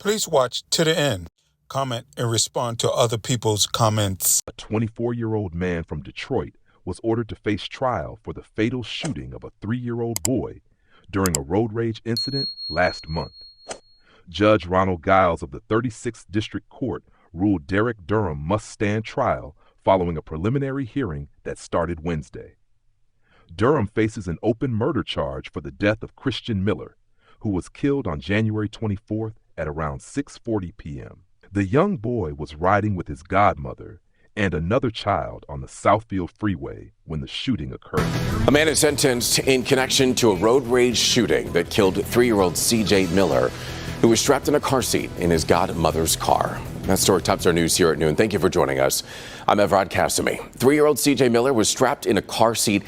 Please watch to the end. Comment and respond to other people's comments. A 24-year-old man from Detroit was ordered to face trial for the fatal shooting of a 3-year-old boy during a road rage incident last month. Judge Ronald Giles of the 36th District Court ruled Derek Durham must stand trial following a preliminary hearing that started Wednesday. Durham faces an open murder charge for the death of Christian Miller, who was killed on January 24th at around 6:40 p.m. The young boy was riding with his godmother and another child on the Southfield Freeway when the shooting occurred. A man is sentenced in connection to a road rage shooting that killed 3-year-old C.J. Miller, who was strapped in a car seat in his godmother's car. That story tops our news here at noon. Thank you for joining us. I'm Evrod Kasumi. 3-year-old C.J. Miller was strapped in a car seat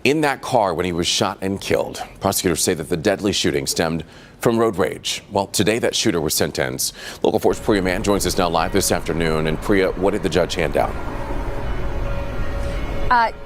in that car when he was shot and killed. Prosecutors say that the deadly shooting stemmed from road rage. Well, today that shooter was sentenced. Local 4's Priya Mann joins us now live this afternoon. And Priya, what did the judge hand down?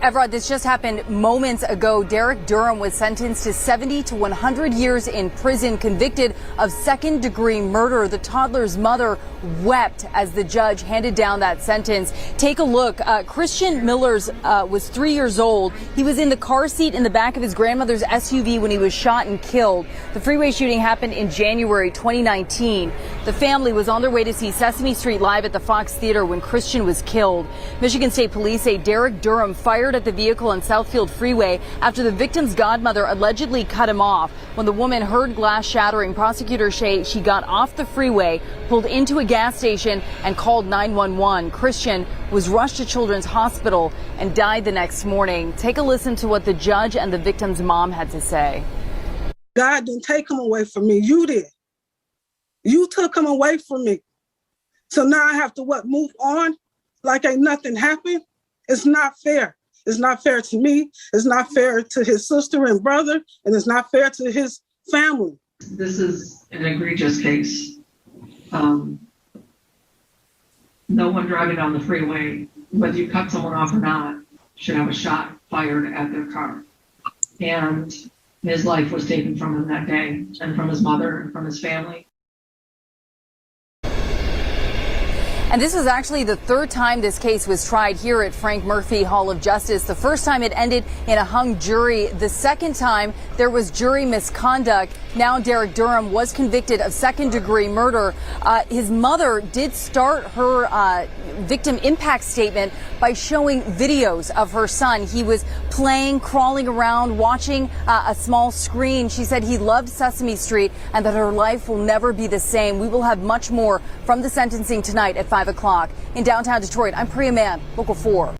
Evrod, this just happened moments ago. Derek Durham was sentenced to 70 to 100 years in prison, convicted of second-degree murder. The toddler's mother wept as the judge handed down that sentence. Take a look. Christian Miller's was 3 years old. He was in the car seat in the back of his grandmother's SUV when he was shot and killed. The freeway shooting happened in January 2019. The family was on their way to see Sesame Street live at the Fox Theater when Christian was killed. Michigan State Police say Derek Durham fired at the vehicle on Southfield Freeway after the victim's godmother allegedly cut him off. When the woman heard glass shattering, prosecutors say she got off the freeway, pulled into a gas station, and called 911. Christian was rushed to Children's Hospital and died the next morning. Take a listen to what the judge and the victim's mom had to say. God didn't take him away from me. You did. You took him away from me. So now I have to move on like ain't nothing happened? It's not fair. It's not fair to me. It's not fair to his sister and brother, and it's not fair to his family. This is an egregious case. No one driving down the freeway, whether you cut someone off or not, should have a shot fired at their car. And his life was taken from him that day, and from his mother and from his family. And this was actually the third time this case was tried here at Frank Murphy Hall of Justice. The first time it ended in a hung jury. The second time there was jury misconduct. Now Derek Durham was convicted of second-degree murder. His mother did start her victim impact statement by showing videos of her son. He was playing, crawling around, watching a small screen. She said he loved Sesame Street and that her life will never be the same. We will have much more from the sentencing tonight at 5 o'clock. In downtown Detroit, I'm Priya Mann, Local 4.